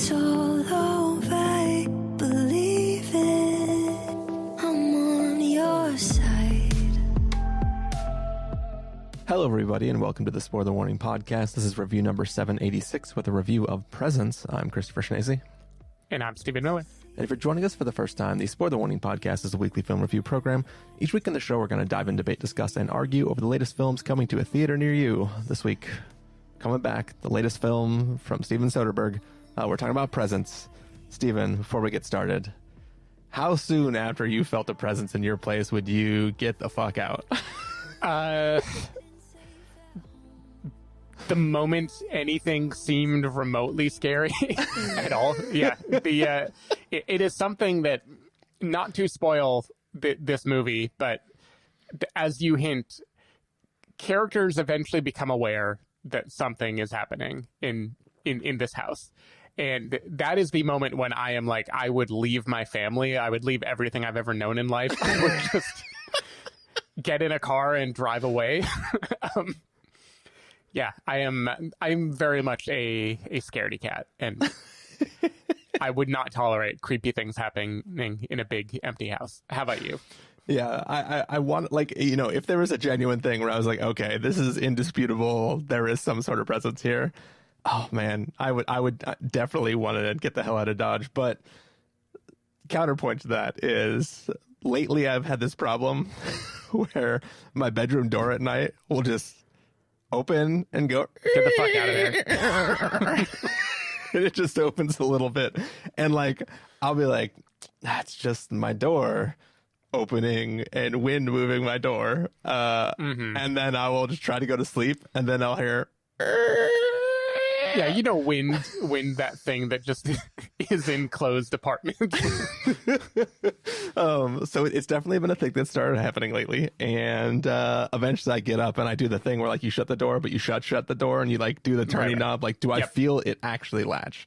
told, oh, I believe it. I'm on your side. Hello, everybody, and welcome to the Spoiler Warning Podcast. This is review number 786 with a review of Presence. I'm Christopher Schnese. And I'm Steven Miller. And if you're joining us for the first time, the Spoiler Warning Podcast is a weekly film review program. Each week on the show, we're going to dive in, debate, discuss, and argue over the latest films coming to a theater near you. This week, coming back, the latest film from Steven Soderbergh. We're talking about Presence. Steven, before we get started, how soon after you felt a presence in your place would you get the fuck out? The moment anything seemed remotely scary at all. Yeah. It is something that, not to spoil this movie, but as you hint, characters eventually become aware that something is happening in this house. And that is the moment when I am like, I would leave my family. I would leave everything I've ever known in life. I would just get in a car and drive away. Yeah, I'm very much a scaredy cat, and I would not tolerate creepy things happening in a big empty house. How about you? Yeah, I want, like, you know, if there was a genuine thing where I was like, okay, this is indisputable, there is some sort of presence here. Oh man, I would definitely want to get the hell out of Dodge. But counterpoint to that is, lately I've had this problem where my bedroom door at night will just open and go, get the fuck out of there. And it just opens a little bit, and like I'll be like, that's just my door opening and wind moving my door, and then I will just try to go to sleep, and then I'll hear yeah, you know, wind that thing that just is in closed apartments. So it's definitely been a thing that started happening lately, and eventually I get up and I do the thing where, like, you shut the door, but you shut the door, and you like do the turning knob. Like, do I feel it actually latch?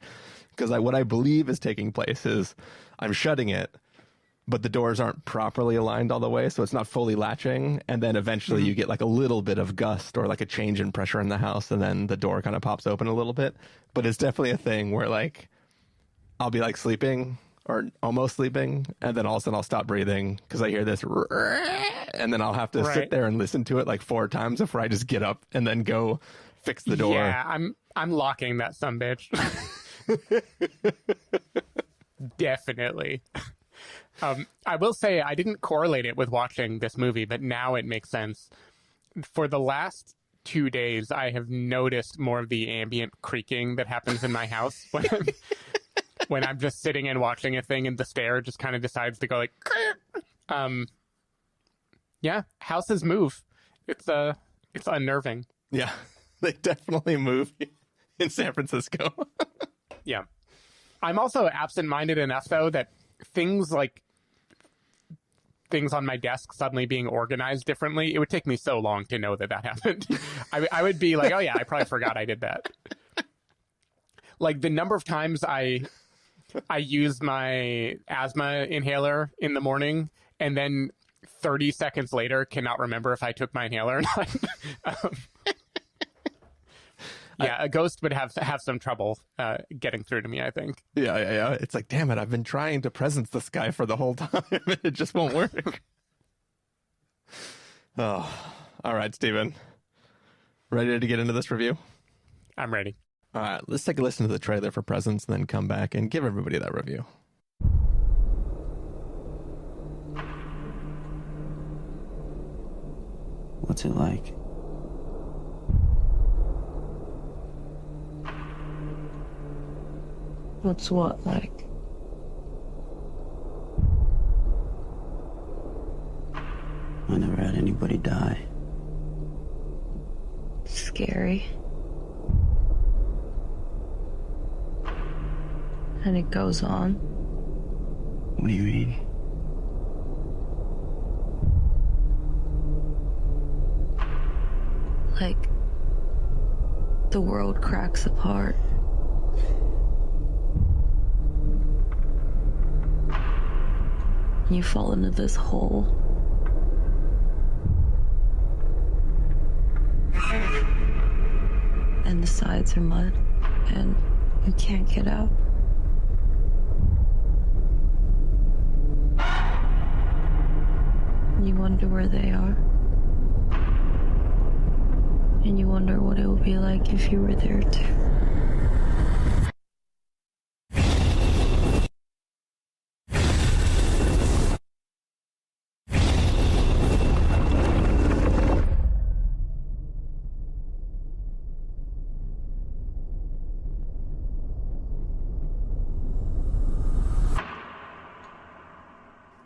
Because what I believe is taking place is I'm shutting it, but the doors aren't properly aligned all the way, so it's not fully latching. And then eventually you get like a little bit of gust or like a change in pressure in the house, and then the door kind of pops open a little bit. But it's definitely a thing where, like, I'll be like sleeping or almost sleeping, and then all of a sudden I'll stop breathing because I hear this, and then I'll have to sit there and listen to it like 4 times before I just get up and then go fix the door. Yeah, I'm locking that sumbitch. Definitely. I will say I didn't correlate it with watching this movie, but now it makes sense. For the last 2 days, I have noticed more of the ambient creaking that happens in my house when I'm just sitting and watching a thing, and the stair just kind of decides to go like, yeah, houses move. It's unnerving. Yeah, they definitely move in San Francisco. Yeah. I'm also absent-minded enough, though, that things on my desk suddenly being organized differently, it would take me so long to know that happened. I would be like, oh yeah, I probably forgot I did that. Like, the number of times I use my asthma inhaler in the morning, and then 30 seconds later cannot remember if I took my inhaler or not. Yeah, a ghost would have some trouble getting through to me, I think. Yeah. It's like, damn it, I've been trying to presence this guy for the whole time, and it just won't work. Oh, all right, Steven. Ready to get into this review? I'm ready. All right, let's take a listen to the trailer for Presence, and then come back and give everybody that review. What's it like? What's what like? I never had anybody die. Scary. And it goes on. What do you mean? Like, the world cracks apart. You fall into this hole. And the sides are mud, and you can't get out. And you wonder where they are. And you wonder what it would be like if you were there too.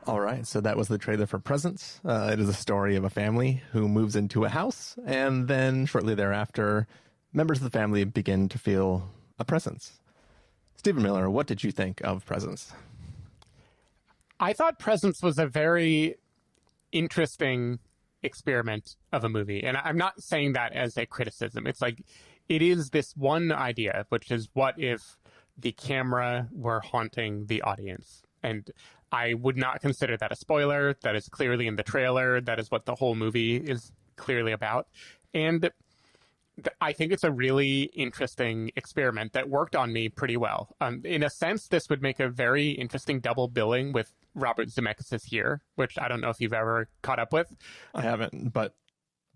All right, so that was the trailer for Presence. It is a story of a family who moves into a house, and then shortly thereafter, members of the family begin to feel a presence. Stephen Miller, what did you think of Presence? I thought Presence was a very interesting experiment of a movie. And I'm not saying that as a criticism. It's like, it is this one idea, which is what if the camera were haunting the audience? And I would not consider that a spoiler. That is clearly in the trailer. That is what the whole movie is clearly about. And I think it's a really interesting experiment that worked on me pretty well. In a sense, this would make a very interesting double billing with Robert Zemeckis' Here, which I don't know if you've ever caught up with. I haven't, but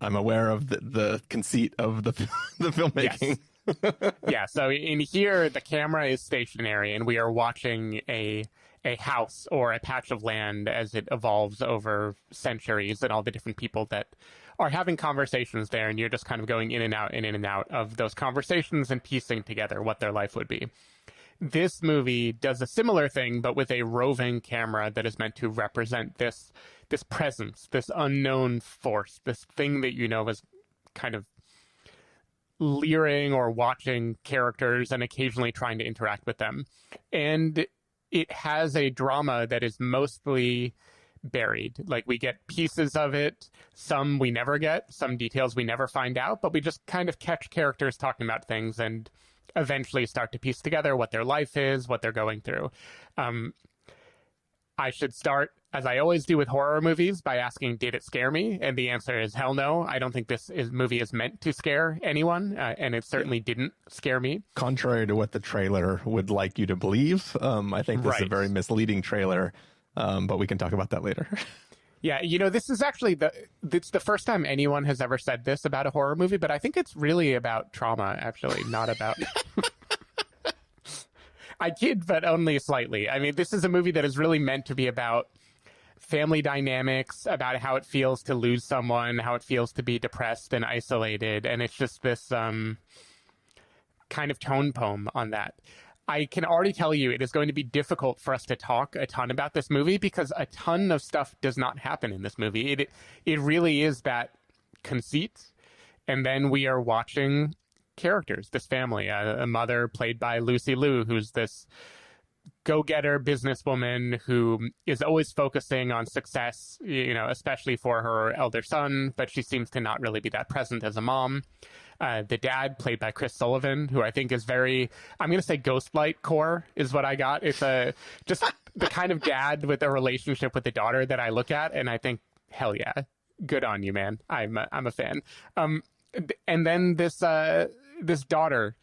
I'm aware of the conceit of the filmmaking. Yes. Yeah, so in Here, the camera is stationary, and we are watching a house or a patch of land as it evolves over centuries, and all the different people that are having conversations there, and you're just kind of going in and out of those conversations and piecing together what their life would be. This movie does a similar thing, but with a roving camera that is meant to represent this presence, this unknown force, this thing that you know is kind of leering or watching characters and occasionally trying to interact with them. And it has a drama that is mostly buried. Like, we get pieces of it, some we never get, some details we never find out, but we just kind of catch characters talking about things and eventually start to piece together what their life is, what they're going through. I should start, as I always do with horror movies, by asking, did it scare me? And the answer is hell no. I don't think this movie is meant to scare anyone, and it certainly didn't scare me. Contrary to what the trailer would like you to believe, I think this is a very misleading trailer, but we can talk about that later. Yeah, this is actually it's the first time anyone has ever said this about a horror movie, but I think it's really about trauma, actually, not about... I kid, but only slightly. I mean, this is a movie that is really meant to be about family dynamics, about how it feels to lose someone, how it feels to be depressed and isolated, and it's just this kind of tone poem on that. I can already tell you it is going to be difficult for us to talk a ton about this movie because a ton of stuff does not happen in this movie. It really is that conceit, and then we are watching characters, this family, a mother played by Lucy Liu, who's this go-getter businesswoman who is always focusing on success, especially for her elder son, but she seems to not really be that present as a mom. The dad, played by Chris Sullivan, who I think is very, I'm going to say Ghostlight core is what I got. It's just the kind of dad with a relationship with the daughter that I look at, and I think, hell yeah, good on you, man. I'm a fan. And then this daughter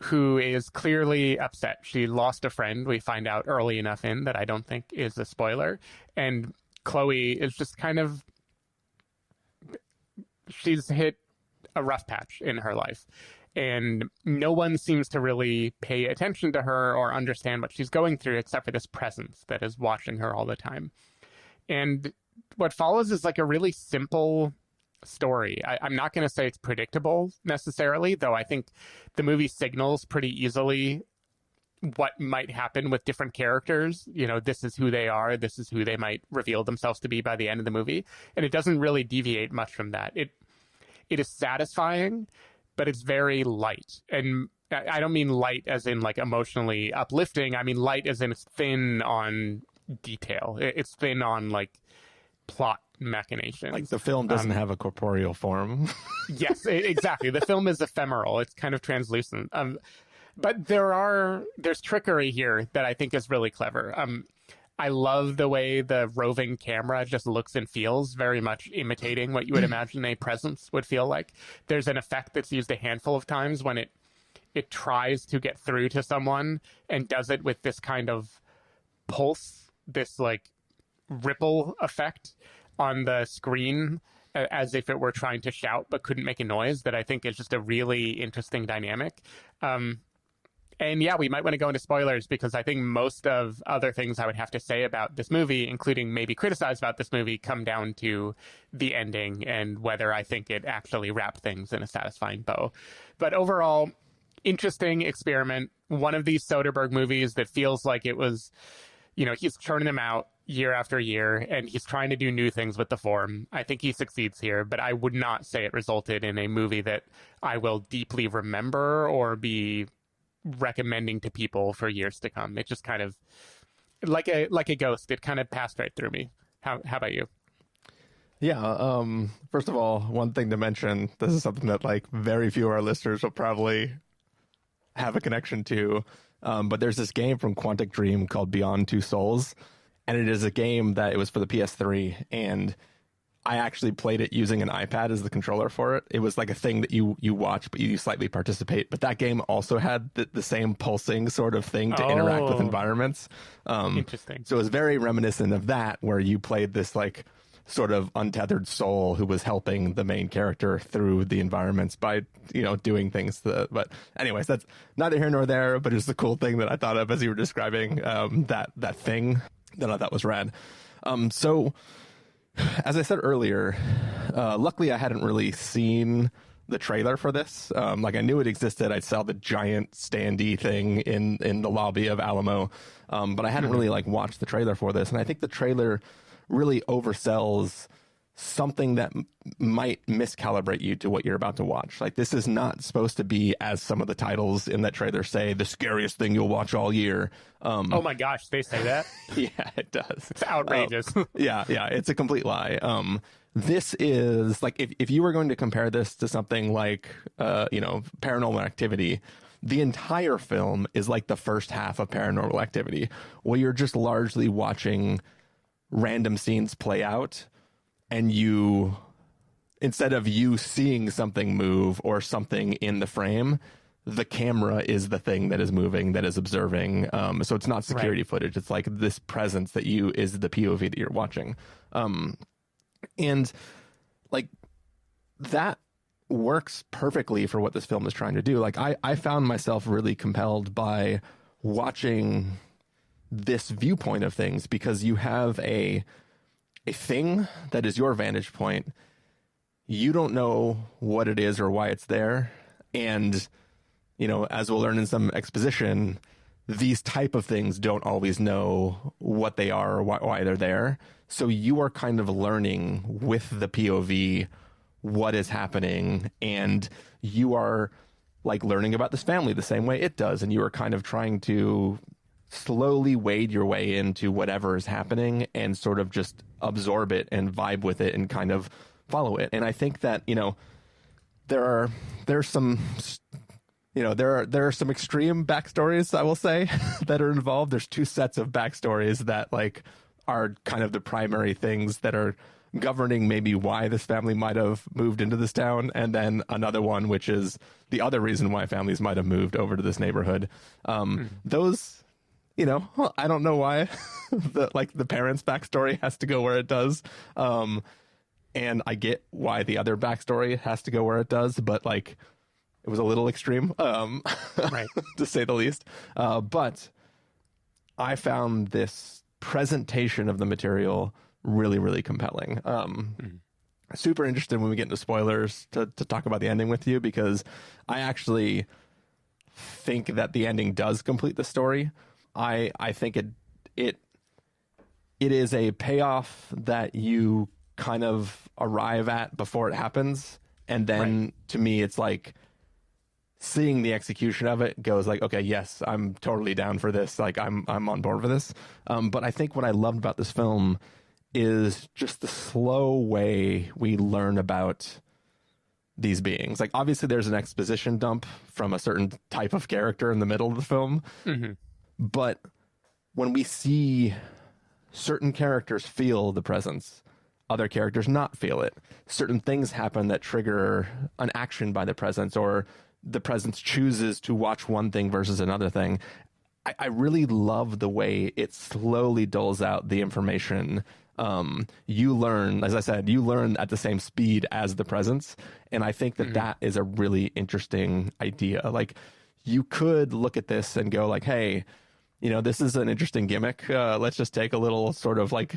who is clearly upset. She lost a friend. We find out early enough in that I don't think is a spoiler. And Chloe is just kind of, she's hit a rough patch in her life. And no one seems to really pay attention to her or understand what she's going through except for this presence that is watching her all the time. And what follows is like a really simple story. I'm not going to say it's predictable necessarily, though I think the movie signals pretty easily what might happen with different characters. This is who they are. This is who they might reveal themselves to be by the end of the movie. And it doesn't really deviate much from that. It is satisfying, but it's very light. And I don't mean light as in like emotionally uplifting. I mean light as in it's thin on detail. It's thin on like plot machinations. Like the film doesn't have a corporeal form. Yes, exactly. The film is ephemeral. It's kind of translucent. But there's trickery here that I think is really clever. I love the way the roving camera just looks and feels, very much imitating what you would imagine a presence would feel like. There's an effect that's used a handful of times when it tries to get through to someone and does it with this kind of pulse, this like ripple effect. on the screen as if it were trying to shout but couldn't make a noise, that I think is just a really interesting dynamic. And yeah, we might want to go into spoilers, because I think most of other things I would have to say about this movie, including maybe criticize about this movie, come down to the ending and whether I think it actually wrapped things in a satisfying bow. But overall, interesting experiment. One of these Soderbergh movies that feels like it was, he's churning them out year after year, and he's trying to do new things with the form. I think he succeeds here, but I would not say it resulted in a movie that I will deeply remember or be recommending to people for years to come. It just kind of, like a ghost, it kind of passed right through me. How about you? Yeah. First of all, one thing to mention, this is something that like very few of our listeners will probably have a connection to. But there's this game from Quantic Dream called Beyond Two Souls. And it is a game that it was for the PS3. And I actually played it using an iPad as the controller for it. It was like a thing that you watch, but you slightly participate. But that game also had the same pulsing sort of thing to interact with environments. Interesting. So it was very reminiscent of that, where you played this like sort of untethered soul who was helping the main character through the environments by, doing things. But anyways, that's neither here nor there, but it's the cool thing that I thought of as you were describing that thing that I thought was rad. So as I said earlier, luckily I hadn't really seen the trailer for this. Like I knew it existed. I saw the giant standee thing in the lobby of Alamo, but I hadn't really like watched the trailer for this. And I think the trailer really oversells something that might miscalibrate you to what you're about to watch. Like this is not supposed to be, as some of the titles in that trailer say, the scariest thing you'll watch all year. Oh my gosh, they say that? Yeah, it does. It's outrageous. Yeah, it's a complete lie. This is like, if you were going to compare this to something like, Paranormal Activity, the entire film is like the first half of Paranormal Activity, where you're just largely watching random scenes play out, and instead of you seeing something move or something in the frame, the camera is the thing that is moving, that is observing. So it's not security footage. It's like this presence that is the POV that you're watching. And like that works perfectly for what this film is trying to do. Like I found myself really compelled by watching this viewpoint of things, because you have a thing that is your vantage point. You don't know what it is or why it's there. And, as we'll learn in some exposition, these type of things don't always know what they are or why they're there. So you are kind of learning with the POV what is happening, and you are like learning about this family the same way it does. And you are kind of trying to slowly wade your way into whatever is happening and sort of just absorb it and vibe with it and kind of follow it. And I think that, there's some, there are some extreme backstories, I will say, that are involved. There's two sets of backstories that like are kind of the primary things that are governing maybe why this family might have moved into this town, and then another one which is the other reason why families might have moved over to this neighborhood. Those, I don't know why the parents' backstory has to go where it does. And I get why the other backstory has to go where it does, but like it was a little extreme, right, to say the least. But I found this presentation of the material really, really compelling. Super interested when we get into spoilers to talk about the ending with you, because I actually think that the ending does complete the story. I think it is a payoff that you kind of arrive at before it happens, and then to me it's like seeing the execution of it goes like, okay, yes, I'm totally down for this, like I'm on board for this. But I think what I loved about this film is just the slow way we learn about these beings. Like obviously there's an exposition dump from a certain type of character in the middle of the film. But when we see certain characters feel the presence, other characters not feel it, certain things happen that trigger an action by the presence, or the presence chooses to watch one thing versus another thing. I really love the way it slowly doles out the information. You learn, as I said, you learn at the same speed as the presence. And I think that that is a really interesting idea. Like, you could look at this and go like, hey, you know, this is an interesting gimmick. Let's just take a little sort of like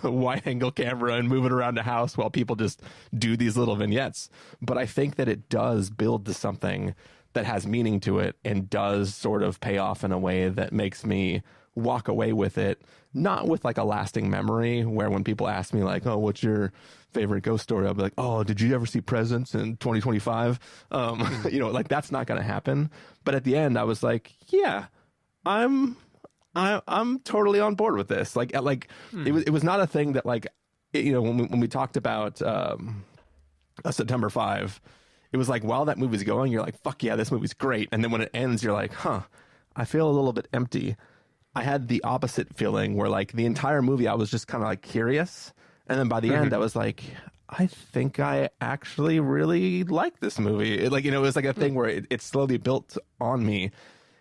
wide angle camera and move it around the house while people just do these little vignettes. But I think that it does build to something that has meaning to it and does sort of pay off in a way that makes me walk away with it, not with like a lasting memory where when people ask me like, oh, what's your favorite ghost story? I'll be like, oh, did you ever see Presence in 2025? You know, like that's not going to happen. But at the end I was like, yeah, I'm totally on board with this. Like it was not a thing that like, you know, when we talked about a September 5, it was like, while that movie's going, you're like, fuck yeah, this movie's great. And then when it ends, you're like, huh, I feel a little bit empty. I had the opposite feeling where like the entire movie, I was just kind of like curious. And then by the end, I was like, I think I actually really like this movie. It, like, you know, it was like a thing where it slowly built on me.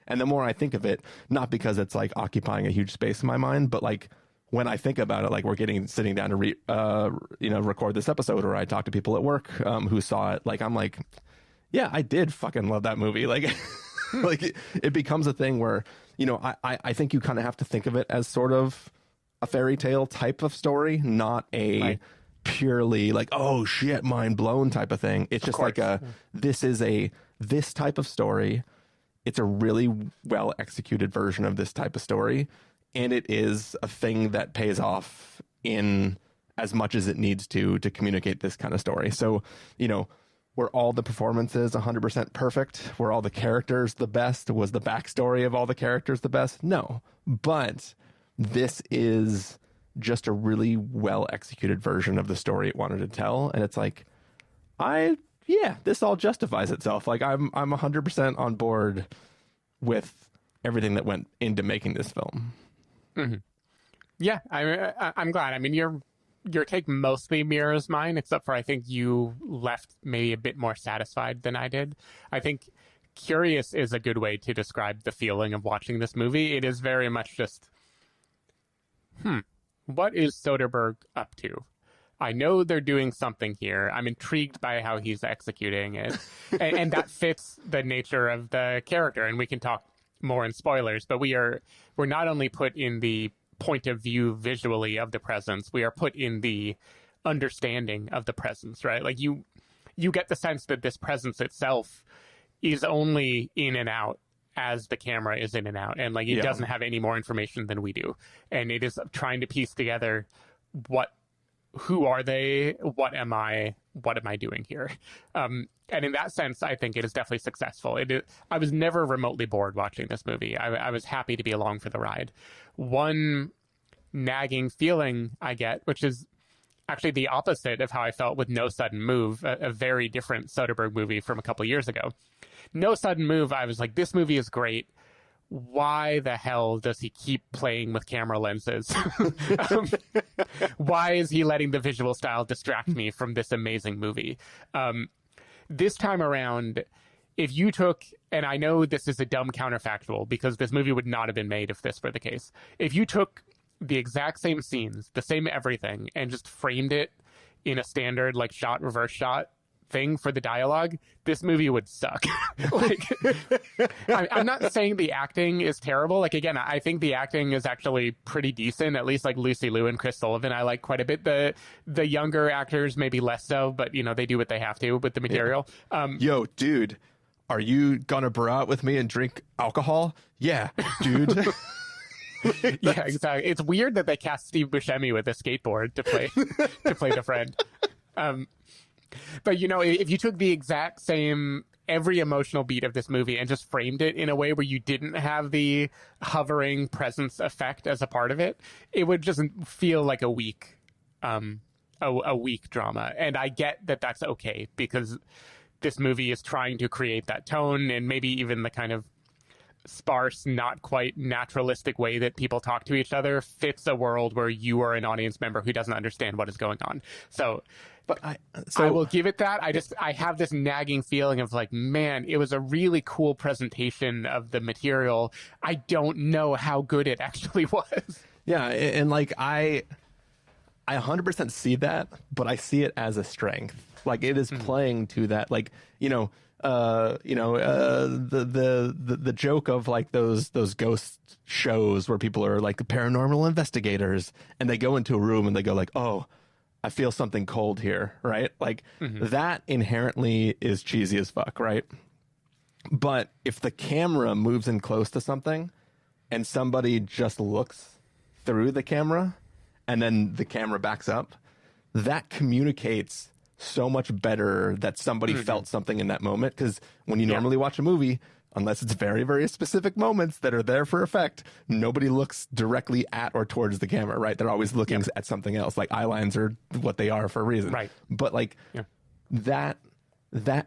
And the more I think of it, not because it's like occupying a huge space in my mind, but like when I think about it, like we're sitting down to you know, record this episode, or I talk to people at work who saw it, like I'm like, yeah, I did fucking love that movie. Like, like it becomes a thing where, you know, I think you kind of have to think of it as sort of a fairy tale type of story, not a purely like, oh shit, mind blown type of thing. It's just like this type of story. It's a really well executed version of this type of story. And it is a thing that pays off in as much as it needs to communicate this kind of story. So, you know, were all the performances 100% perfect? Were all the characters the best? Was the backstory of all the characters the best? No. But this is just a really well executed version of the story it wanted to tell. And it's like, this all justifies itself. Like I'm 100% on board with everything that went into making this film. Mm-hmm. Yeah, I'm glad. I mean, your take mostly mirrors mine, except for I think you left maybe a bit more satisfied than I did. I think curious is a good way to describe the feeling of watching this movie. It is very much just, what is Soderbergh up to? I know they're doing something here. I'm intrigued by how he's executing it. and that fits the nature of the character. And we can talk more in spoilers, but we're not only put in the point of view visually of the presence, we are put in the understanding of the presence, right? Like you get the sense that this presence itself is only in and out as the camera is in and out. And like, it doesn't have any more information than we do. And it is trying to piece together who are they? What am I doing here? And in that sense, I think it is definitely successful. I was never remotely bored watching this movie. I was happy to be along for the ride. One nagging feeling I get, which is actually the opposite of how I felt with No Sudden Move, a very different Soderbergh movie from a couple of years ago. No Sudden Move, I was like, this movie is great. Why the hell does he keep playing with camera lenses? Why is he letting the visual style distract me from this amazing movie? This time around, if you took, and I know this is a dumb counterfactual because this movie would not have been made if this were the case. If you took the exact same scenes, the same everything, and just framed it in a standard like shot, reverse shot thing for the dialogue, this movie would suck. Like, I'm not saying the acting is terrible. Like, again, I think the acting is actually pretty decent. At least like Lucy Liu and Chris Sullivan, I like quite a bit. The younger actors maybe less so, but you know, they do what they have to with the material. Yo, dude, are you gonna bro out with me and drink alcohol? Yeah, dude. Yeah, exactly. It's weird that they cast Steve Buscemi with a skateboard to play the friend. But, you know, if you took the exact same every emotional beat of this movie and just framed it in a way where you didn't have the hovering presence effect as a part of it, it would just feel like a weak drama. And I get that that's okay because this movie is trying to create that tone and maybe even the kind of sparse, not quite naturalistic way that people talk to each other fits a world where you are an audience member who doesn't understand what is going on. So I will give it that. I have this nagging feeling of like, man, it was a really cool presentation of the material. I don't know how good it actually was. Yeah, and like I 100% see that, but I see it as a strength. Like it is playing to that, like, the joke of like those ghost shows where people are like paranormal investigators and they go into a room and they go like, oh, I feel something cold here, right? Like that inherently is cheesy as fuck, right? But if the camera moves in close to something and somebody just looks through the camera and then the camera backs up, that communicates so much better that somebody felt something in that moment. Because when you normally watch a movie, unless it's very, very specific moments that are there for effect, nobody looks directly at or towards the camera, right? They're always looking at something else. Like eye lines are what they are for a reason. Right. But like that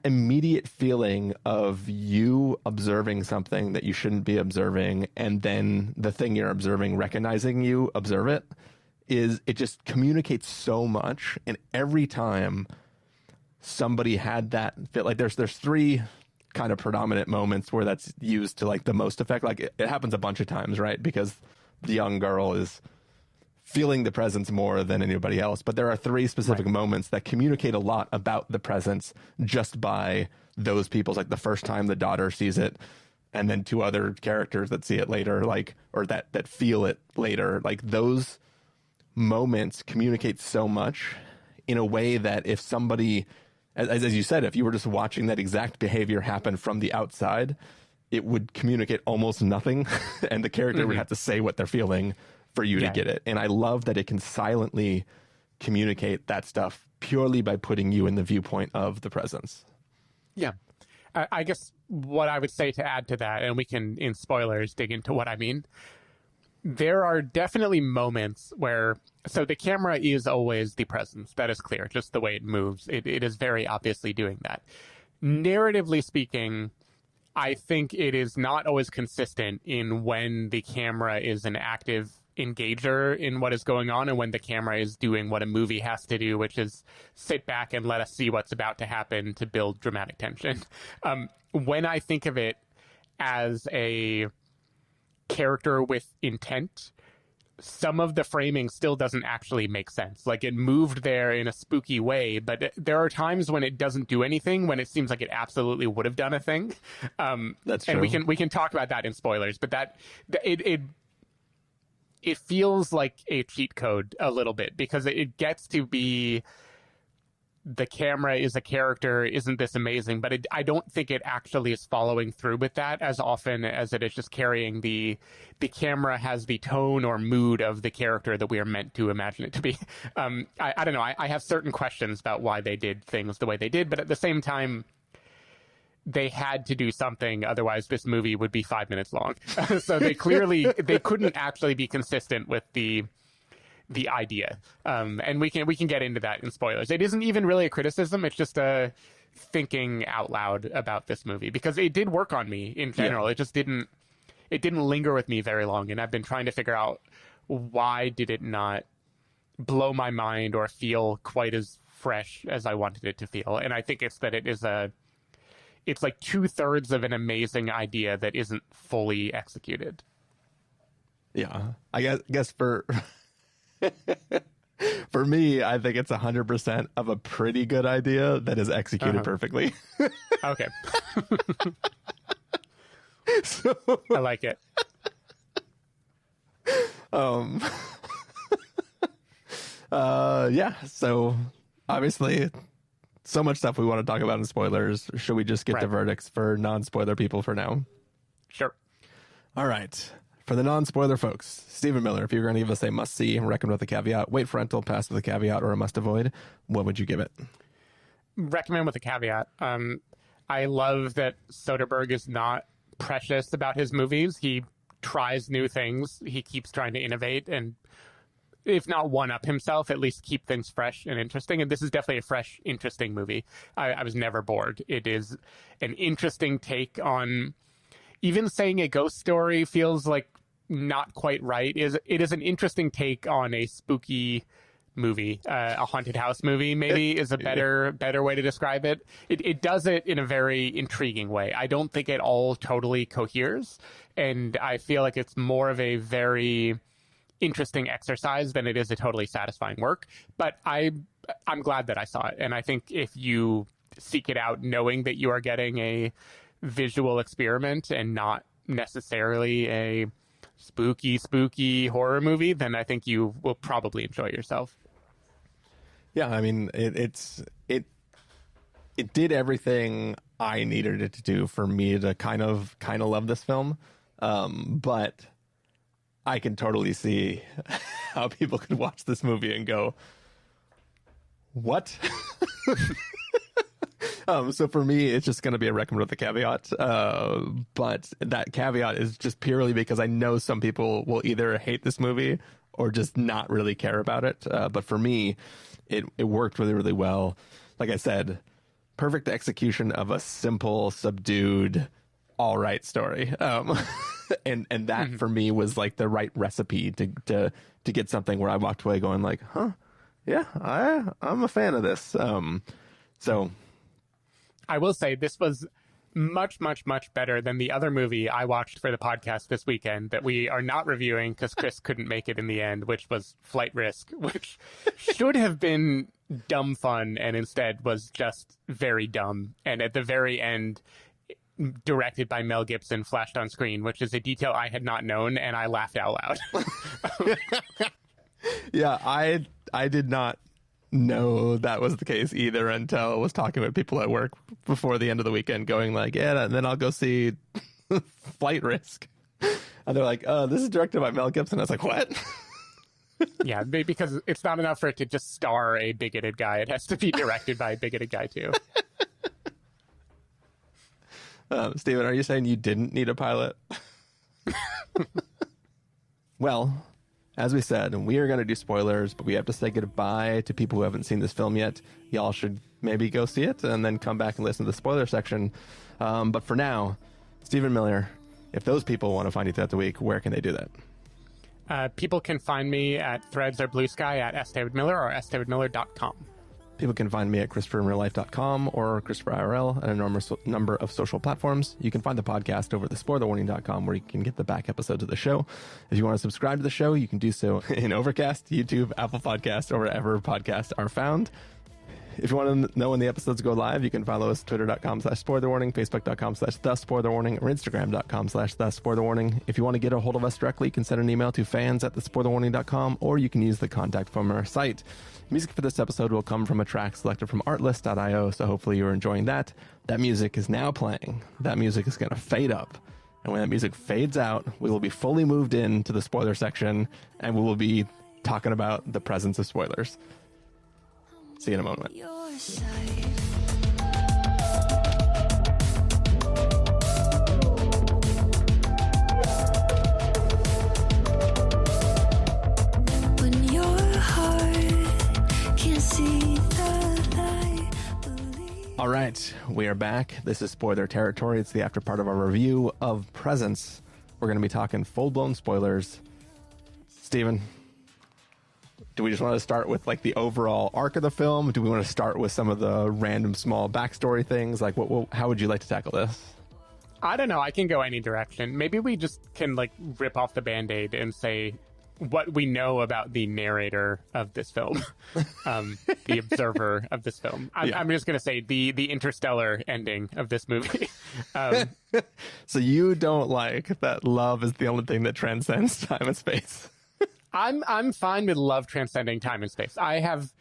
immediate feeling of you observing something that you shouldn't be observing, and then the thing you're observing recognizing you observe it, it just communicates so much. And every time somebody had that feel, like there's three kind of predominant moments where that's used to like the most effect. Like it happens a bunch of times, right? Because the young girl is feeling the presence more than anybody else. But there are three specific moments that communicate a lot about the presence just by those people's, like the first time the daughter sees it, and then two other characters that see it later, like, or that feel it later. Like those moments communicate so much in a way that if somebody, as you said, if you were just watching that exact behavior happen from the outside, it would communicate almost nothing and the character would have to say what they're feeling for you to get it. And I love that it can silently communicate that stuff purely by putting you in the viewpoint of the presence. Yeah. I guess what I would say to add to that, and we can, in spoilers, dig into what I mean, there are definitely moments where, so the camera is always the presence. That is clear, just the way it moves. It is very obviously doing that. Narratively speaking, I think it is not always consistent in when the camera is an active engager in what is going on and when the camera is doing what a movie has to do, which is sit back and let us see what's about to happen to build dramatic tension. When I think of it as a character with intent, some of the framing still doesn't actually make sense. Like it moved there in a spooky way, but there are times when it doesn't do anything, when it seems like it absolutely would have done a thing. That's true. And we can talk about that in spoilers, but it feels like a cheat code a little bit because it gets to be the camera is a character, isn't this amazing? But I don't think it actually is following through with that as often as it is just carrying the camera has the tone or mood of the character that we are meant to imagine it to be. I don't know. I have certain questions about why they did things the way they did, but at the same time, they had to do something. Otherwise, this movie would be 5 minutes long. So they couldn't actually be consistent with the idea. And we can get into that in spoilers. It isn't even really a criticism. It's just a thinking out loud about this movie because it did work on me in general. Yeah. It didn't linger with me very long. And I've been trying to figure out why did it not blow my mind or feel quite as fresh as I wanted it to feel. And I think it's that it's like 2/3 of an amazing idea that isn't fully executed. Yeah. I guess for for me, I think it's 100% of a pretty good idea that is executed perfectly. Okay. So, I like it. Yeah. So obviously, so much stuff we want to talk about in spoilers. Should we just get the verdicts for non-spoiler people for now? Sure. All right. For the non-spoiler folks, Stephen Miller, if you're going to give us a must-see, recommend with a caveat, wait for rental, pass with a caveat, or a must-avoid, what would you give it? Recommend with a caveat. I love that Soderbergh is not precious about his movies. He tries new things. He keeps trying to innovate and, if not one-up himself, at least keep things fresh and interesting. And this is definitely a fresh, interesting movie. I was never bored. It is an interesting take on even saying a ghost story feels like not quite right. It is an interesting take on a spooky movie, a haunted house movie maybe is a better way to describe it. It does it in a very intriguing way. I don't think it all totally coheres, and I feel like it's more of a very interesting exercise than it is a totally satisfying work. But I'm glad that I saw it, and I think if you seek it out knowing that you are getting a visual experiment and not necessarily a spooky horror movie, then I think you will probably enjoy yourself. Yeah, I mean, it did everything I needed it to do for me to kind of love this film. But I can totally see how people could watch this movie and go, what? So for me, it's just going to be a recommend with a caveat. But that caveat is just purely because I know some people will either hate this movie or just not really care about it. But for me, it worked really, really well. Like I said, perfect execution of a simple, subdued, all right story. And that for me was like the right recipe to get something where I walked away going like, huh, yeah, I'm a fan of this. So I will say this was much better than the other movie I watched for the podcast this weekend that we are not reviewing because Chris couldn't make it in the end, which was Flight Risk, which should have been dumb fun and instead was just very dumb. And at the very end, directed by Mel Gibson, flashed on screen, which is a detail I had not known, and I laughed out loud. Yeah, I did not know that was the case either until I was talking with people at work before the end of the weekend going like, yeah, and then I'll go see Flight Risk. And they're like, oh, this is directed by Mel Gibson. I was like, what? Yeah, because it's not enough for it to just star a bigoted guy. It has to be directed by a bigoted guy too. Steven, are you saying you didn't need a pilot? Well, as we said, we are going to do spoilers, but we have to say goodbye to people who haven't seen this film yet. Y'all should maybe go see it and then come back and listen to the spoiler section. But for now, Stephen Miller, if those people want to find you throughout the week, where can they do that? People can find me at Threads or Blue Sky at sdavidmiller or sdavidmiller.com. People can find me at ChristopherInRealLife.com or ChristopherIRL at an enormous number of social platforms. You can find the podcast over at thespoilerwarning.com where you can get the back episodes of the show. If you want to subscribe to the show, you can do so in Overcast, YouTube, Apple Podcasts, or wherever podcasts are found. If you want to know when the episodes go live, you can follow us twitter.com/spoilerwarning, facebook.com/thespoilerwarning, or instagram.com/thespoilerwarning. If you want to get a hold of us directly, you can send an email to fans@thespoilerwarning.com, or you can use the contact form on our site. Music for this episode will come from a track selected from artlist.io, so hopefully you're enjoying that. That music is now playing. That music is going to fade up. And when that music fades out, we will be fully moved into the spoiler section, and we will be talking about the presence of spoilers. See you in a moment. Your side. When your heart can't see the light, believe. All right, we are back. This is spoiler territory. It's the after part of our review of Presence. We're going to be talking full-blown spoilers. Steven, do we just want to start with like the overall arc of the film? Do we want to start with some of the random small backstory things? Like, how would you like to tackle this? I don't know. I can go any direction. Maybe we just can like rip off the Band-Aid and say what we know about the narrator of this film, the observer of this film. I'm just going to say the interstellar ending of this movie. So you don't like that love is the only thing that transcends time and space? I'm fine with love transcending time and space. I have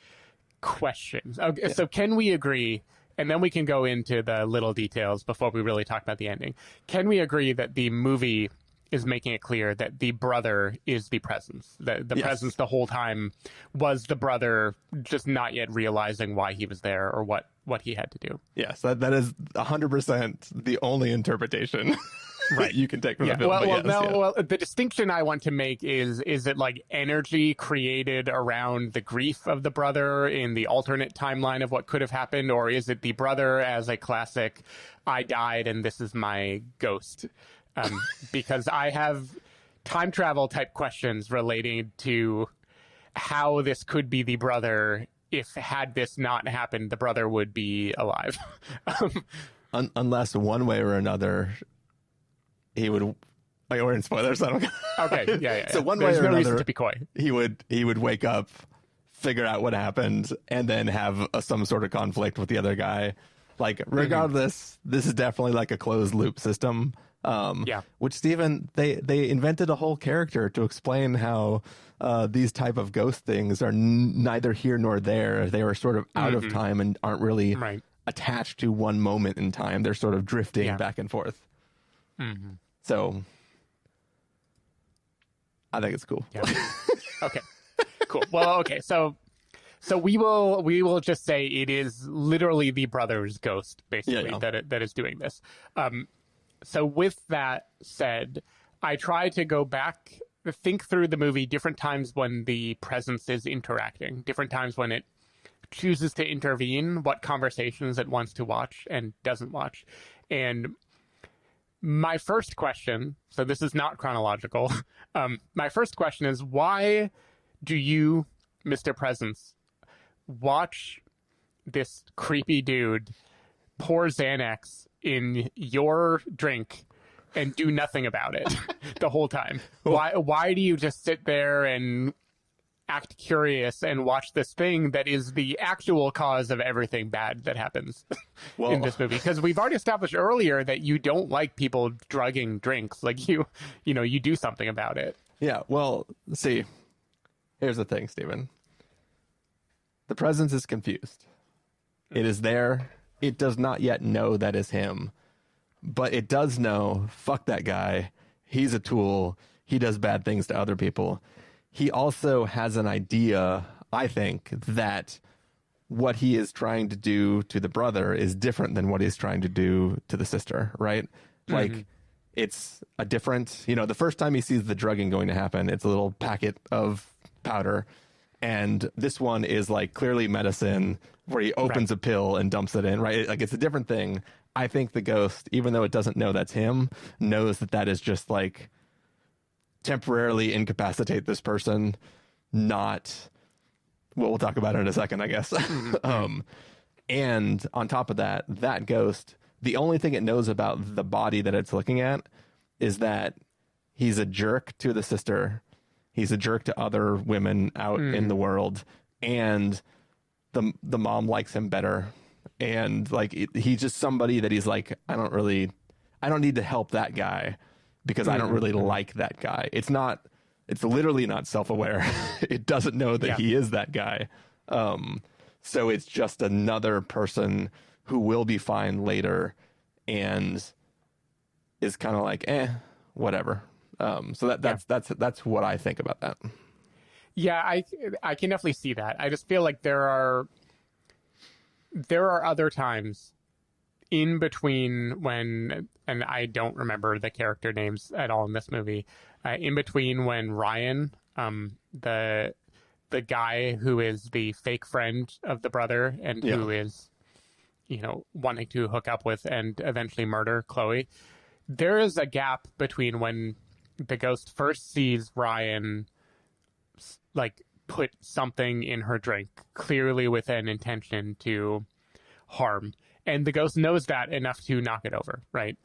questions. Okay, yeah. So can we agree, and then we can go into the little details before we really talk about the ending. Can we agree that the movie is making it clear that the brother is the presence? The Yes. presence the whole time was the brother, just not yet realizing why he was there or what he had to do. Yes, that is 100% the only interpretation right you can take from the film. Well, the distinction I want to make is it like energy created around the grief of the brother in the alternate timeline of what could have happened, or is it the brother as a classic I died and this is my ghost? because I have time travel type questions relating to how this could be the brother. If had this not happened, the brother would be alive. Unless one way or another, he would. Like, we're in spoilers. I don't. Okay, yeah. So one There's way or no another, reason to be coy. he would wake up, figure out what happened, and then have some sort of conflict with the other guy. Like, regardless, this is definitely like a closed loop system. Which Steven, they invented a whole character to explain how these type of ghost things are neither here nor there. They are sort of out of time and aren't really attached to one moment in time. They're sort of drifting back and forth. So I think it's cool. Yeah. Okay. Cool. Well, okay. So we will just say it is literally the brother's ghost, basically, that is doing this. So with that said, I try to go back, think through the movie different times when the presence is interacting, different times when it chooses to intervene, what conversations it wants to watch and doesn't watch. And my first question, so this is not chronological. My first question is, why do you, Mr. Presence, watch this creepy dude pour Xanax in your drink and do nothing about it the whole time? Why do you just sit there and act curious and watch this thing that is the actual cause of everything bad that happens in this movie? Because we've already established earlier that you don't like people drugging drinks. Like, you do something about it. Yeah, well, see, here's the thing, Steven. The presence is confused. It is there. It does not yet know that is him, but it does know, fuck that guy. He's a tool. He does bad things to other people. He also has an idea, I think, that what he is trying to do to the brother is different than what he's trying to do to the sister, right? Like, it's a different, the first time he sees the drugging going to happen, it's a little packet of powder. And this one is like clearly medicine where he opens a pill and dumps it in, right? Like, it's a different thing. I think the ghost, even though it doesn't know that's him, knows that is just like temporarily incapacitate this person, not, well, we'll talk about it in a second, I guess. And on top of that, that ghost, the only thing it knows about the body that it's looking at is that he's a jerk to the sister. He's a jerk to other women out in the world. And the mom likes him better. And like, he's just somebody that he's like, I don't need to help that guy because I don't really like that guy. It's literally not self-aware. It doesn't know that he is that guy. So it's just another person who will be fine later and is kind of like, whatever. So that's what I think about that. Yeah, I can definitely see that. I just feel like there are other times in between when, and I don't remember the character names at all in this movie, in between when Ryan, the guy who is the fake friend of the brother and who is, wanting to hook up with and eventually murder Chloe, there is a gap between when the ghost first sees Ryan like put something in her drink, clearly with an intention to harm. And the ghost knows that enough to knock it over, right?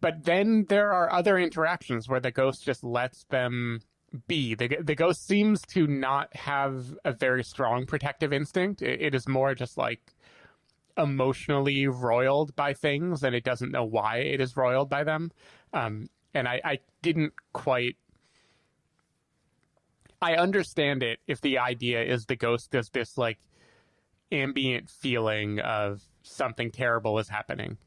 But then there are other interactions where the ghost just lets them be. The ghost seems to not have a very strong protective instinct. It is more just like emotionally roiled by things, and it doesn't know why it is roiled by them. And I didn't quite... I understand it if the idea is the ghost does this like ambient feeling of something terrible is happening,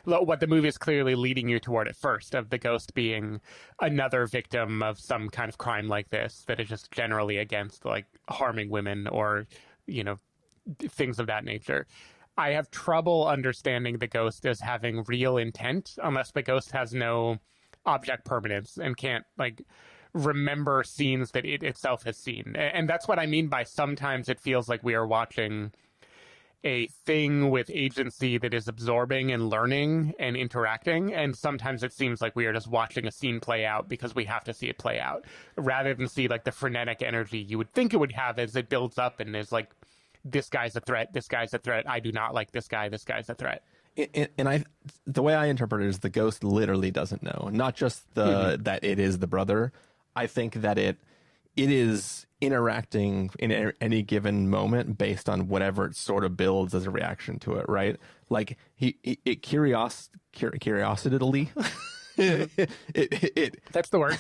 what the movie is clearly leading you toward at first, of the ghost being another victim of some kind of crime like this that is just generally against like harming women or, things of that nature. I have trouble understanding the ghost as having real intent unless the ghost has no object permanence and can't like remember scenes that it itself has seen. And that's what I mean by sometimes it feels like we are watching a thing with agency that is absorbing and learning and interacting. And sometimes it seems like we are just watching a scene play out because we have to see it play out, rather than see like the frenetic energy you would think it would have as it builds up and is like, this guy's a threat, this guy's a threat, I do not like this guy's a threat. And the way I interpret it is the ghost literally doesn't know, not just that it is the brother. I think that it is interacting in any given moment based on whatever it sort of builds as a reaction to it, right? Like curiosity. That's the word.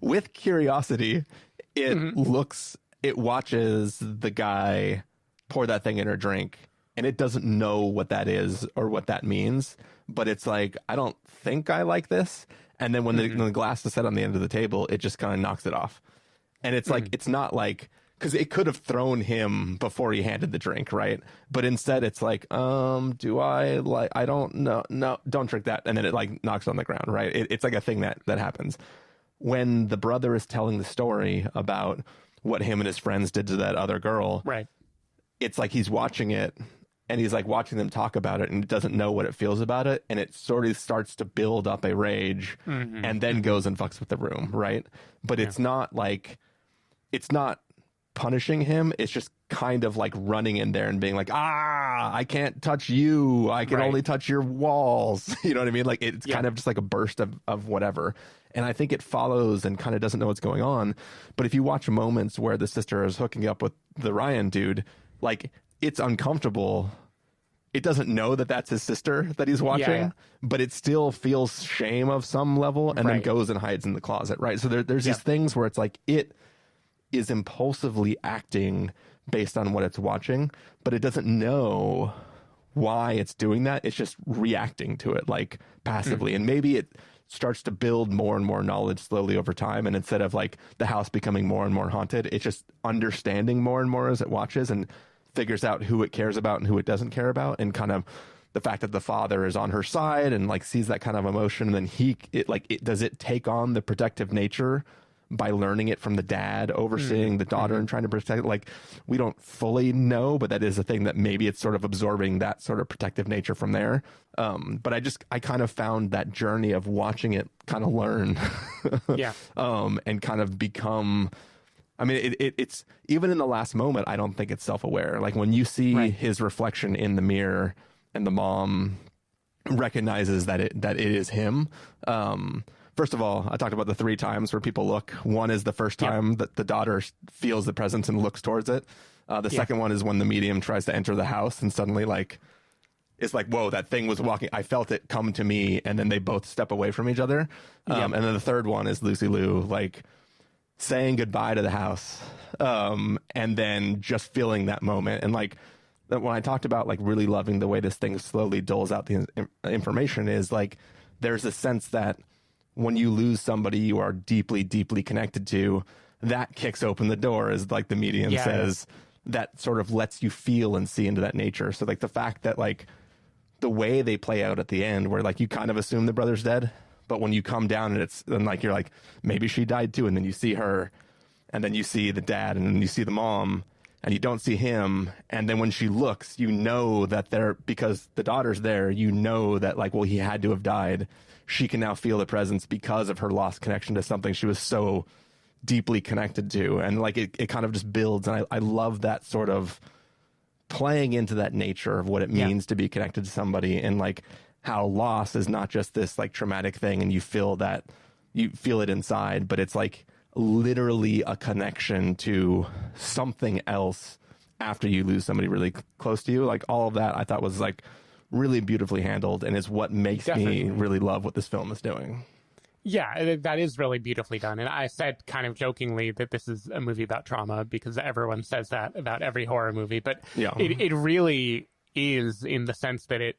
With curiosity, it watches the guy pour that thing in her drink, and it doesn't know what that is or what that means, but it's like, I don't think I like this. And then when the glass is set on the end of the table, it just kind of knocks it off. And it's like, it's not like, because it could have thrown him before he handed the drink, right? But instead it's like, do I like, I don't know, no, don't drink that. And then it like knocks on the ground, right? It's like a thing that happens. When the brother is telling the story about what him and his friends did to that other girl, right? It's like he's watching it, and he's like watching them talk about it, and he doesn't know what it feels about it, and it sort of starts to build up a rage, and then goes and fucks with the room, right? But it's not like, it's not punishing him. It's just kind of like running in there and being like, I can't touch you. I can only touch your walls. You know what I mean? Like it's kind of just like a burst of whatever. And I think it follows and kind of doesn't know what's going on. But if you watch moments where the sister is hooking up with the Ryan dude, like it's uncomfortable. It doesn't know that that's his sister that he's watching, but it still feels shame of some level, and then goes and hides in the closet, right? So there's these things where it's like it is impulsively acting based on what it's watching, but it doesn't know why it's doing that. It's just reacting to it like passively. And maybe it starts to build more and more knowledge slowly over time. And instead of like the house becoming more and more haunted, it's just understanding more and more as it watches and figures out who it cares about and who it doesn't care about. And kind of the fact that the father is on her side and like sees that kind of emotion. And then does it take on the protective nature by learning it from the dad, overseeing the daughter and trying to protect it? Like, we don't fully know, but that is a thing that maybe it's sort of absorbing that sort of protective nature from there. But I kind of found that journey of watching it kind of learn and kind of become, I mean, it's even in the last moment, I don't think it's self-aware. Like when you see his reflection in the mirror and the mom recognizes that it is him. First of all, I talked about the 3 times where people look. One is the first time that the daughter feels the presence and looks towards it. The second one is when the medium tries to enter the house and suddenly like, it's like, whoa, that thing was walking. I felt it come to me, and then they both step away from each other. And then the third one is Lucy Liu, like saying goodbye to the house. And then just feeling that moment. And like, when I talked about like really loving the way this thing slowly doles out the information, is like, there's a sense that when you lose somebody you are deeply, deeply connected to, that kicks open the door, as like the medium says, that sort of lets you feel and see into that nature. So like the fact that like the way they play out at the end, where like you kind of assume the brother's dead, but when you come down and like, you're like, maybe she died too. And then you see her, and then you see the dad, and then you see the mom, and you don't see him. And then when she looks, you know that because the daughter's there, you know that like, well, he had to have died. She can now feel the presence because of her lost connection to something she was so deeply connected to. And like, it kind of just builds. And I love that sort of playing into that nature of what it means to be connected to somebody, and like how loss is not just this like traumatic thing and you feel it inside, but it's like literally a connection to something else after you lose somebody really close to you. Like all of that I thought was like really beautifully handled, and is what makes me really love what this film is doing. Yeah, that is really beautifully done. And I said kind of jokingly that this is a movie about trauma, because everyone says that about every horror movie. But it really is, in the sense that it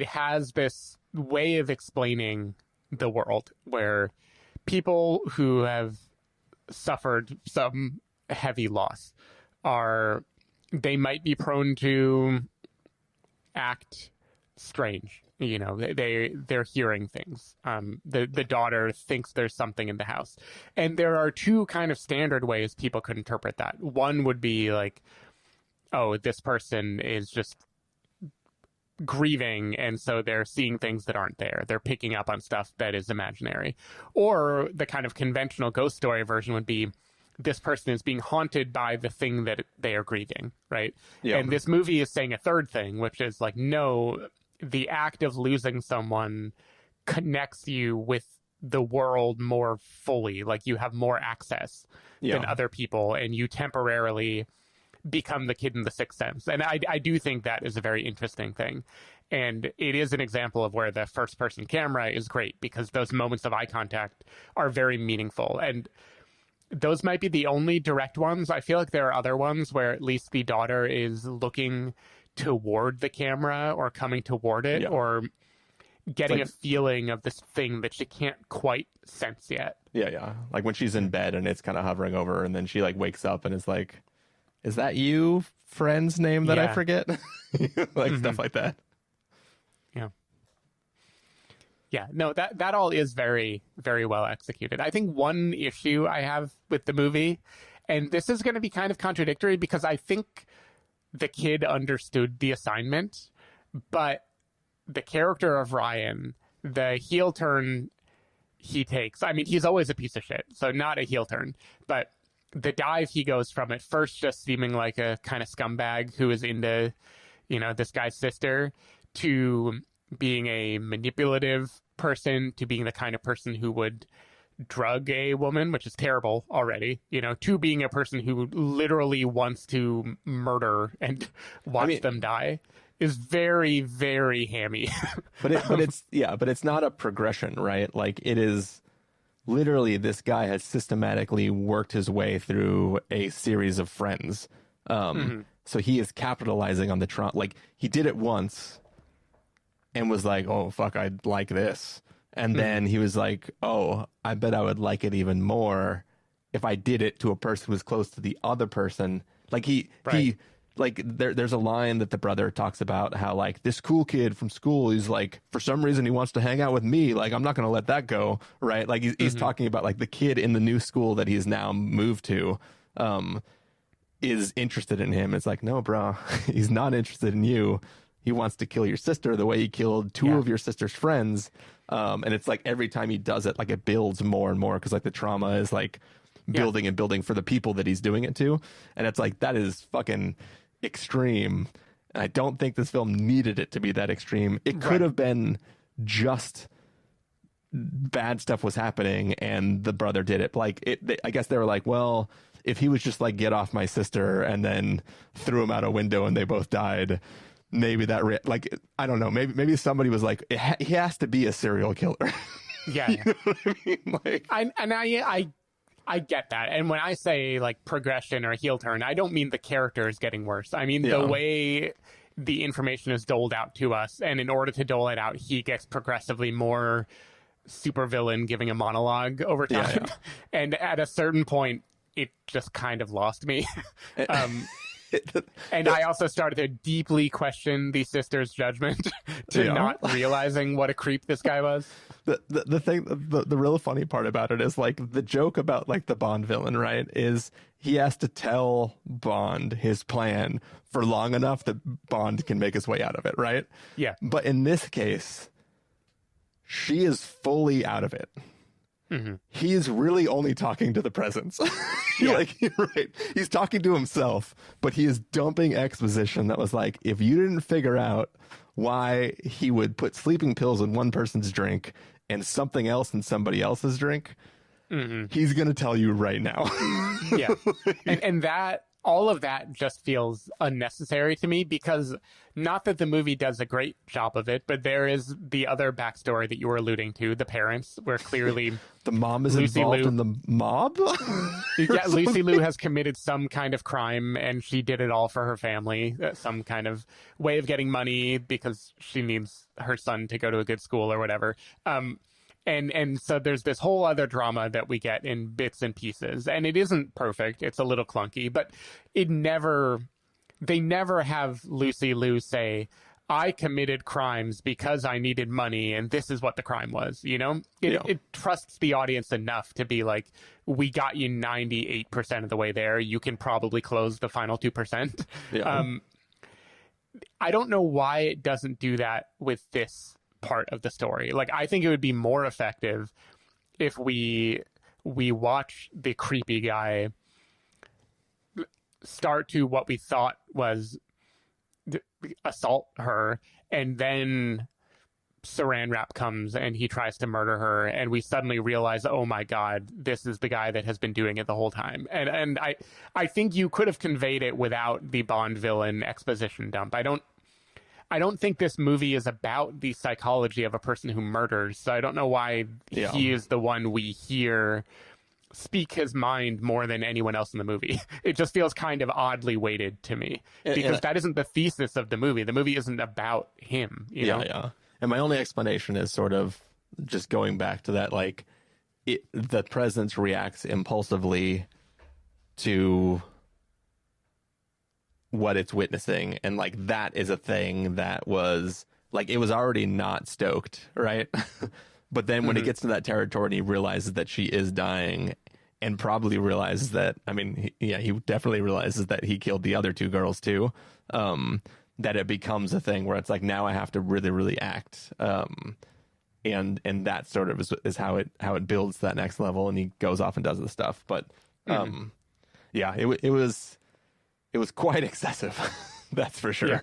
has this way of explaining the world where people who have suffered some heavy loss they might be prone to act strange. You know, they're hearing things. The daughter thinks there's something in the house. And there are 2 kind of standard ways people could interpret that. One would be like, oh, this person is just grieving, and so they're seeing things that aren't there. They're picking up on stuff that is imaginary. Or the kind of conventional ghost story version would be, this person is being haunted by the thing that they are grieving, right? Yeah. And this movie is saying a third thing, which is like, no, the act of losing someone connects you with the world more fully. Like, you have more access than other people, and you temporarily become the kid in the Sixth Sense. And I do think that is a very interesting thing. And it is an example of where the first person camera is great, because those moments of eye contact are very meaningful. And those might be the only direct ones. I feel like there are other ones where at least the daughter is looking toward the camera or coming toward it, or getting a feeling of this thing that she can't quite sense yet. Yeah. Like when she's in bed and it's kind of hovering over her, and then she like wakes up and is like, is that you, friend's name that I forget? Like stuff like that. Yeah, no, that all is very, very well executed. I think one issue I have with the movie, and this is going to be kind of contradictory because I think the kid understood the assignment, but the character of Ryan, the heel turn he takes, I mean, he's always a piece of shit, so not a heel turn, but the dive he goes from at first just seeming like a kind of scumbag who is into, you know, this guy's sister, to being a manipulative person, to being the kind of person who would drug a woman, which is terrible already, you know, to being a person who literally wants to murder and watch them die, is very, very hammy. but it's not a progression, right? Like, it is literally, this guy has systematically worked his way through a series of friends. So he is capitalizing on the trauma. Like, he did it once and was like, oh, fuck, I'd like this. And then he was like, oh, I bet I would like it even more if I did it to a person who was close to the other person. Like, there's a line that the brother talks about how, like, this cool kid from school, he's like, for some reason he wants to hang out with me. Like, I'm not going to let that go. Right. Like, he's talking about, like, the kid in the new school that he's now moved to, is interested in him. It's like, no, bro, he's not interested in you. He wants to kill your sister the way he killed two of your sister's friends. And it's like every time he does it, like, it builds more and more, because like the trauma is like building and building for the people that he's doing it to. And it's like, that is fucking extreme. And I don't think this film needed it to be that extreme. It could have been just bad stuff was happening and the brother did it. Like, I guess they were like, well, if he was just like, get off my sister, and then threw him out a window and they both died, maybe that I don't know, maybe somebody was like, he has to be a serial killer. Yeah. You know what I mean? Like, I get that. And when I say like progression or heel turn, I don't mean the character is getting worse. I mean the way the information is doled out to us, and in order to dole it out, he gets progressively more supervillain, giving a monologue over time. And at a certain point, it just kind of lost me. And I also started to deeply question the sister's judgment to not realizing what a creep this guy was. The thing, the real funny part about it is, like, the joke about like the Bond villain, right, is he has to tell Bond his plan for long enough that Bond can make his way out of it, right? Yeah. But in this case, she is fully out of it. He is really only talking to the presence. Like, right. He's talking to himself, but he is dumping exposition that was like, if you didn't figure out why he would put sleeping pills in one person's drink and something else in somebody else's drink, he's going to tell you right now. Yeah. And that, all of that just feels unnecessary to me, because not that the movie does a great job of it, but there is the other backstory that you were alluding to, the parents, where clearly the mom is Lucy involved Liu, in the mob. Lucy Liu has committed some kind of crime, and she did it all for her family, some kind of way of getting money because she needs her son to go to a good school or whatever. And so there's this whole other drama that we get in bits and pieces, and it isn't perfect. It's a little clunky, but they never have Lucy Liu say, I committed crimes because I needed money, and this is what the crime was, you know? It trusts the audience enough to be like, we got you 98% of the way there. You can probably close the final 2%. Yeah. I don't know why it doesn't do that with this part of the story. Like, I think it would be more effective if we watch the creepy guy start to what we thought was assault her, and then Saran Wrap comes and he tries to murder her, and we suddenly realize, oh my god, this is the guy that has been doing it the whole time. And I think you could have conveyed it without the Bond villain exposition dump. I don't think this movie is about the psychology of a person who murders, so I don't know why he is the one we hear speak his mind more than anyone else in the movie. It just feels kind of oddly weighted to me, because that isn't the thesis of the movie. The movie isn't about him, you know? Yeah. And my only explanation is sort of just going back to that, like, the presence reacts impulsively to what it's witnessing, and like that is a thing that was like, it was already not stoked, right? But then when it gets to that territory and he realizes that she is dying, and probably realizes that, I mean, he definitely realizes that he killed the other two girls too, that it becomes a thing where it's like, now I have to really, really act. And that sort of is how it builds to that next level, and he goes off and does the stuff. But yeah, it was quite excessive. That's for sure. Yeah.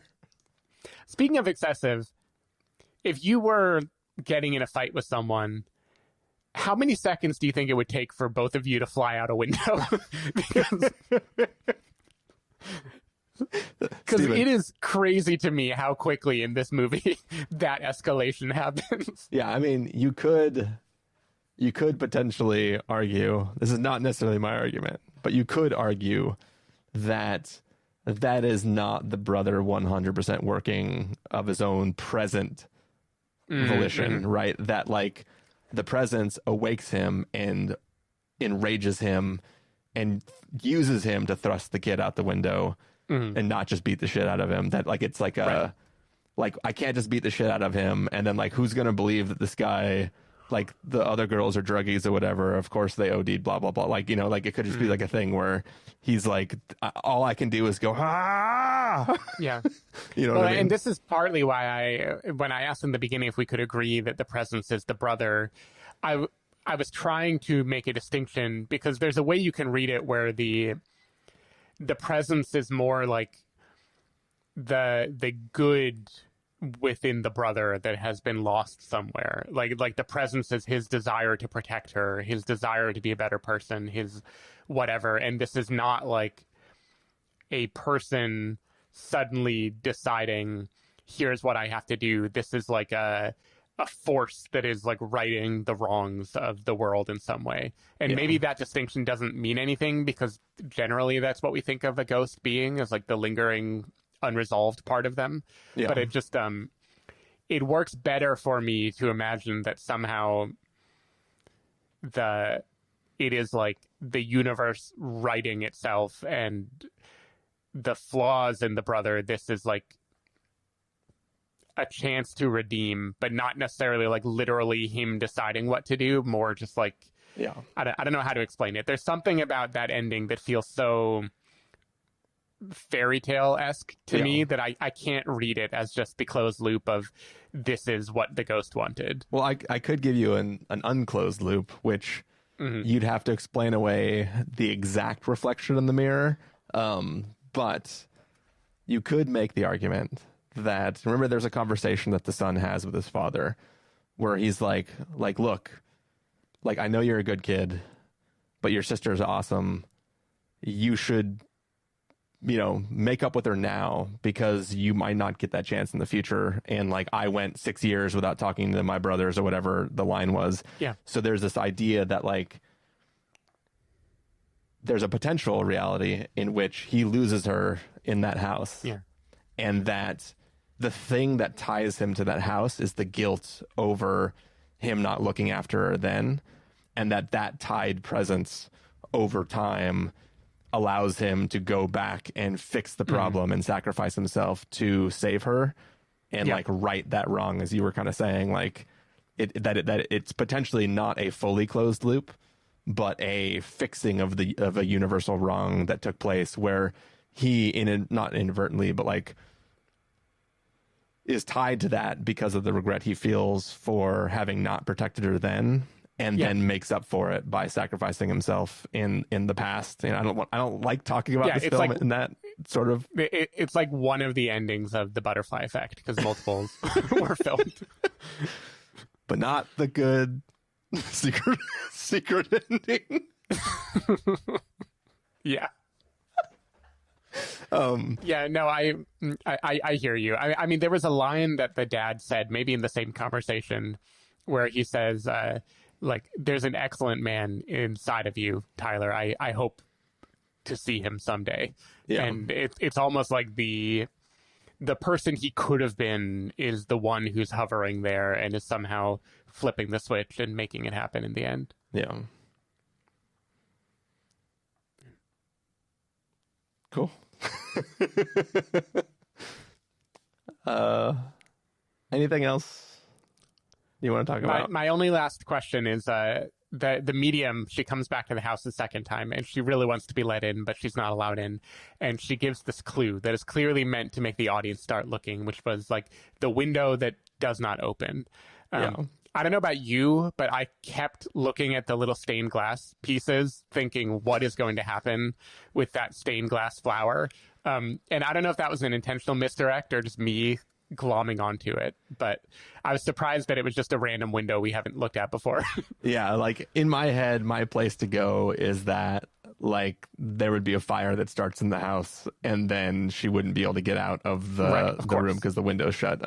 Speaking of excessive, if you were getting in a fight with someone, how many seconds do you think it would take for both of you to fly out a window? Because it is crazy to me how quickly in this movie that escalation happens. Yeah, I mean, you could potentially argue, this is not necessarily my argument, but you could argue that is not the brother 100% working of his own present volition, right? That like the presence awakes him and enrages him and uses him to thrust the kid out the window and not just beat the shit out of him. That like, it's like like, I can't just beat the shit out of him. And then like, who's going to believe that this guy, like the other girls are druggies or whatever, of course they OD'd, blah, blah, blah. Like, you know, like it could just be like a thing where he's like, all I can do is go, ah! Yeah. You know what I mean? And this is partly why when I asked in the beginning if we could agree that the presence is the brother, I was trying to make a distinction, because there's a way you can read it where the presence is more like the good within the brother that has been lost somewhere. Like the presence is his desire to protect her, his desire to be a better person, his whatever. And this is not like a person suddenly deciding, here's what I have to do. This is like a force that is like righting the wrongs of the world in some way. And maybe that distinction doesn't mean anything, because generally that's what we think of a ghost being, as like the lingering unresolved part of them. But it just it works better for me to imagine that somehow it is like the universe righting itself, and the flaws in the brother, this is like a chance to redeem, but not necessarily like literally him deciding what to do, more just like, I don't know how to explain it. There's something about that ending that feels so fairy tale-esque to me that I can't read it as just the closed loop of this is what the ghost wanted. Well, I could give you an unclosed loop, which you'd have to explain away the exact reflection in the mirror. But you could make the argument that, remember, there's a conversation that the son has with his father where he's like, look, like, I know you're a good kid, but your sister's awesome. You should, you know, make up with her now, because you might not get that chance in the future. And like, I went 6 years without talking to my brothers, or whatever the line was. Yeah. So there's this idea that like, there's a potential reality in which he loses her in that house. Yeah. And that the thing that ties him to that house is the guilt over him not looking after her then. And that tied presence over time allows him to go back and fix the problem and sacrifice himself to save her. and like right that wrong, as you were kind of saying, like that it's potentially not a fully closed loop, but a fixing of a universal wrong that took place where he not inadvertently, but like is tied to that because of the regret he feels for having not protected her then, and then makes up for it by sacrificing himself in the past. And I don't like talking about this film in that sort of. It's like one of the endings of The Butterfly Effect, because multiples were filmed, but not the good secret ending. Yeah. Yeah, no, I hear you. I mean, there was a line that the dad said, maybe in the same conversation, where he says, like, there's an excellent man inside of you, Tyler. I hope to see him someday. Yeah. And it's almost like the person he could have been is the one who's hovering there and is somehow flipping the switch and making it happen in the end. Yeah. Cool. Anything else you want to talk about? My only last question is the medium. She comes back to the house the second time, and she really wants to be let in, but she's not allowed in. And she gives this clue that is clearly meant to make the audience start looking, which was like the window that does not open. I don't know about you, but I kept looking at the little stained glass pieces, thinking, what is going to happen with that stained glass flower? And I don't know if that was an intentional misdirect or just me glomming onto it, but I was surprised that it was just a random window we haven't looked at before. Yeah, like in my head, my place to go is that like there would be a fire that starts in the house, and then she wouldn't be able to get out of the room because the window's shut.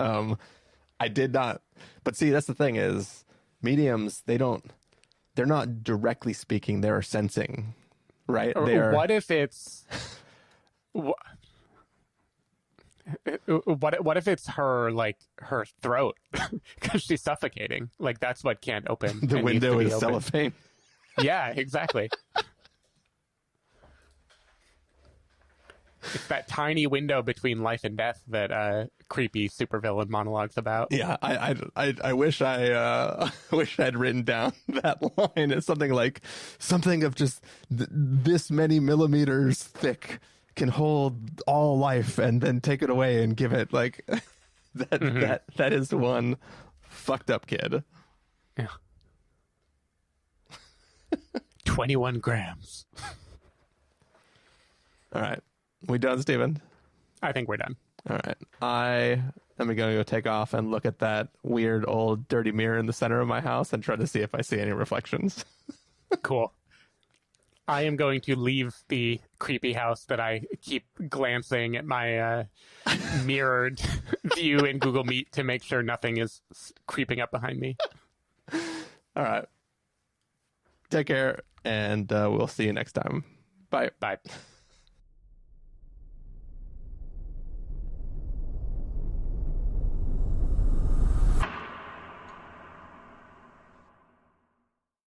I did not. But see, that's the thing is mediums, they're not directly speaking, they're sensing, right? What if it's what if it's her, like her throat, because she's suffocating? Like that's what can't open. The window is cellophane. Yeah, exactly. It's that tiny window between life and death that creepy supervillain monologues about. Yeah, I wish wish I'd written down that line as something like something of just this many millimeters thick can hold all life and then take it away and give it like that is one fucked up kid. Yeah. 21 grams. All right. We done, Steven? I think we're done. All right. I am going to go take off and look at that weird old dirty mirror in the center of my house and try to see if I see any reflections. Cool. I am going to leave the creepy house that I keep glancing at my mirrored view in Google Meet to make sure nothing is creeping up behind me. All right. Take care, and we'll see you next time. Bye. Bye.